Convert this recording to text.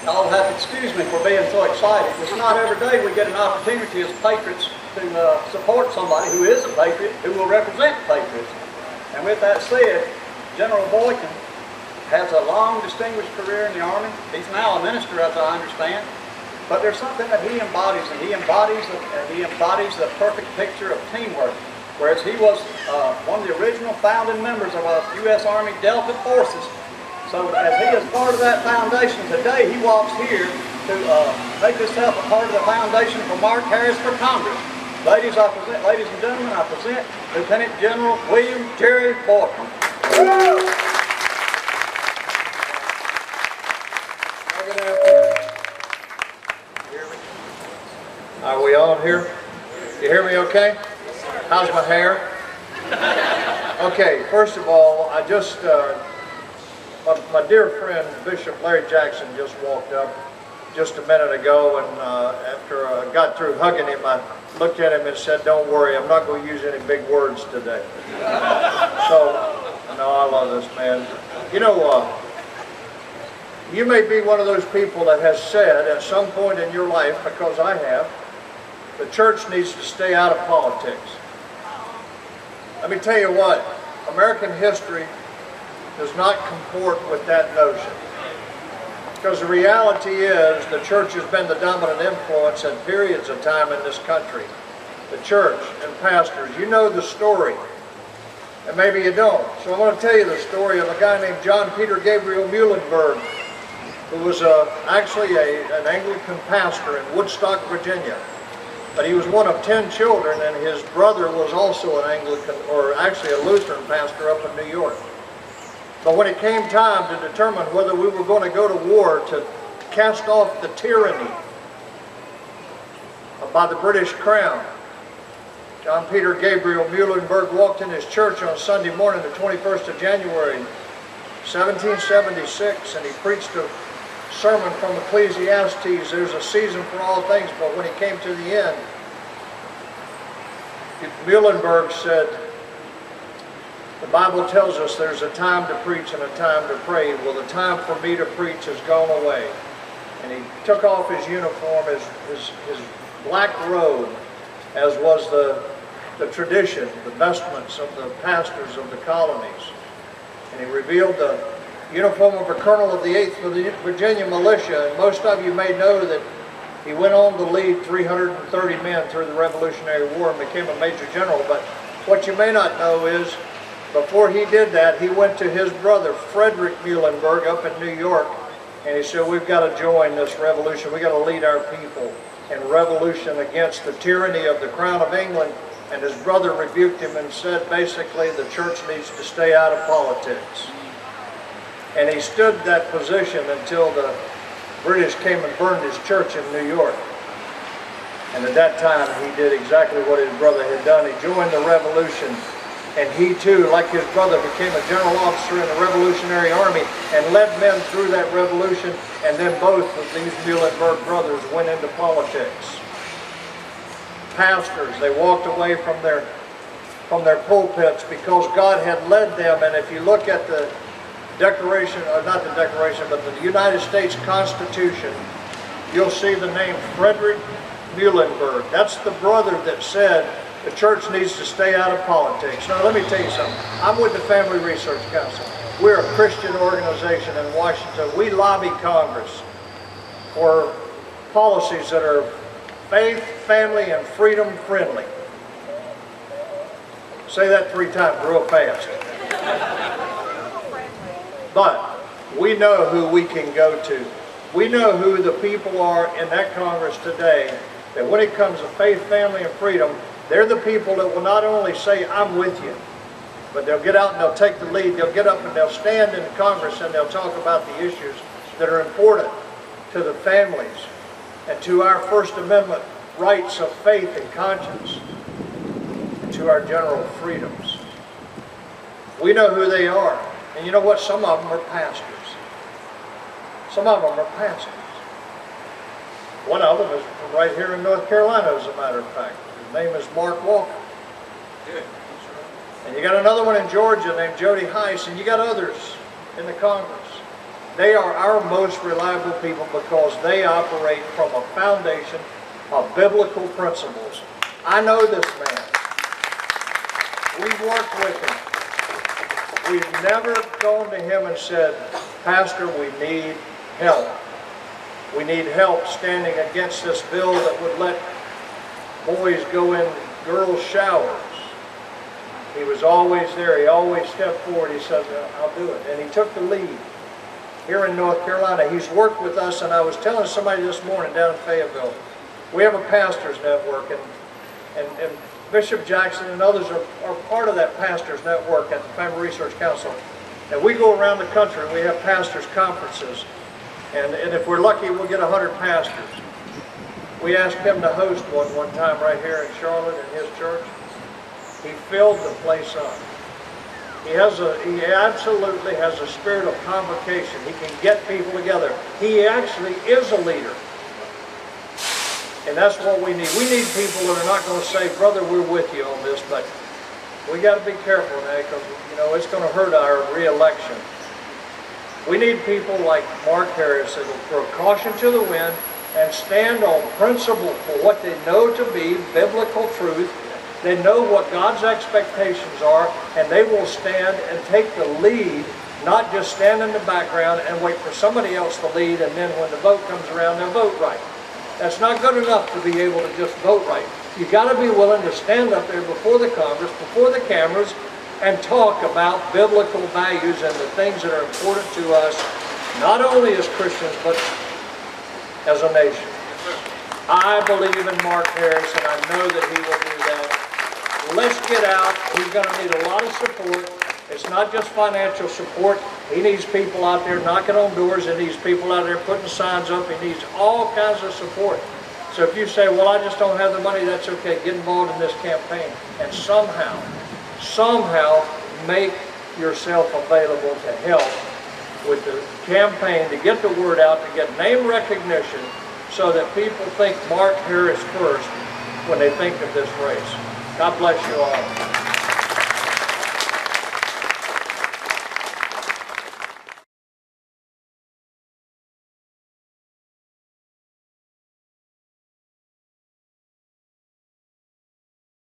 Y'all have to excuse me for being so excited. It's not every day we get an opportunity as patriots to support somebody who is a patriot, who will represent patriots. And with that said, General Boykin has a long, distinguished career in the Army. He's now a minister, as I understand. But there's something that he embodies, and he embodies the perfect picture of teamwork. Whereas he was one of the original founding members of our U.S. Army Delta Forces. So as he is part of that foundation, today he walks here to make himself a part of the foundation for Mark Harris for Congress. Ladies and gentlemen, I present Lieutenant General William Jerry Boykin. Are we on here? You hear me okay? How's my hair? Okay, first of all, I just, my dear friend Bishop Larry Jackson just walked up just a minute ago, and after I got through hugging him, I looked at him and said, "Don't worry, I'm not going to use any big words today." So, no, I love this man. You know, you may be one of those people that has said at some point in your life, because I have, the church needs to stay out of politics. Let me tell you what, American history does not comport with that notion. Because the reality is the church has been the dominant influence at periods of time in this country. The church and pastors, you know the story, and maybe you don't. So I'm going to tell you the story of a guy named John Peter Gabriel Muhlenberg, who was actually an Anglican pastor in Woodstock, Virginia. But he was one of 10 children, and his brother was also an Anglican, or actually a Lutheran pastor up in New York. But when it came time to determine whether we were going to go to war to cast off the tyranny by the British Crown, John Peter Gabriel Muhlenberg walked in his church on Sunday morning, the 21st of January, 1776, and he preached a sermon from Ecclesiastes. There's a season for all things, but when he came to the end, Muhlenberg said, the Bible tells us there's a time to preach and a time to pray. Well, the time for me to preach has gone away. And he took off his uniform, his black robe, as was the tradition, the vestments of the pastors of the colonies. And he revealed the uniform of a colonel of the 8th Virginia Militia, and most of you may know that he went on to lead 330 men through the Revolutionary War and became a major general. But what you may not know is, before he did that, he went to his brother Frederick Muhlenberg up in New York, and he said, "We've got to join this revolution. We've got to lead our people in revolution against the tyranny of the Crown of England." And his brother rebuked him and said, basically, the church needs to stay out of politics. And he stood that position until the British came and burned his church in New York. And at that time, he did exactly what his brother had done. He joined the revolution, and he too, like his brother, became a general officer in the Revolutionary Army and led men through that revolution. And then both of these Muhlenberg brothers went into politics. Pastors, they walked away from their pulpits because God had led them. And if you look at the Declaration, or not the Declaration, but the United States Constitution, you'll see the name Frederick Muhlenberg. That's the brother that said the church needs to stay out of politics. Now let me tell you something. I'm with the Family Research Council. We're a Christian organization in Washington. We lobby Congress for policies that are faith, family, and freedom friendly. Say that 3 times real fast. But we know who we can go to. We know who the people are in that Congress today, that when it comes to faith, family, and freedom, they're the people that will not only say, "I'm with you," but they'll get out and they'll take the lead. They'll get up and they'll stand in Congress and they'll talk about the issues that are important to the families and to our First Amendment rights of faith and conscience, and to our general freedoms. We know who they are. And you know what? Some of them are pastors. Some of them are pastors. One of them is from right here in North Carolina, as a matter of fact. His name is Mark Walker. Good. And you got another one in Georgia named Jody Heiss, and you got others in the Congress. They are our most reliable people because they operate from a foundation of biblical principles. I know this man. We've worked with him. We've never gone to him and said, Pastor, we need help. We need help standing against this bill that would let boys go in girls' showers. He was always there. He always stepped forward. He said, I'll do it. And he took the lead. Here in North Carolina, he's worked with us, and I was telling somebody this morning down in Fayetteville, we have a pastors network, and Bishop Jackson and others are part of that pastors network at the Family Research Council. And we go around the country, and we have pastors conferences, and if we're lucky, we'll get 100 pastors. We asked him to host one time right here in Charlotte in his church. He filled the place up. He absolutely has a spirit of convocation. He can get people together. He actually is a leader. And that's what we need. We need people that are not going to say, brother, we're with you on this, but we got to be careful now because, you know, it's going to hurt our re-election. We need people like Mark Harris that will throw caution to the wind and stand on principle for what they know to be biblical truth. They know what God's expectations are, and they will stand and take the lead, not just stand in the background and wait for somebody else to lead, and then when the vote comes around, they'll vote right. That's not good enough to be able to just vote right. You've got to be willing to stand up there before the Congress, before the cameras, and talk about biblical values and the things that are important to us, not only as Christians, but as a nation. I believe in Mark Harris, and I know that he will do that. Let's get out. He's going to need a lot of support. It's not just financial support. He needs people out there knocking on doors. He needs people out there putting signs up. He needs all kinds of support. So if you say, well, I just don't have the money, that's okay. Get involved in this campaign. And somehow make yourself available to help with the campaign, to get the word out, to get name recognition, so that people think Mark Harris first when they think of this race. God bless you all.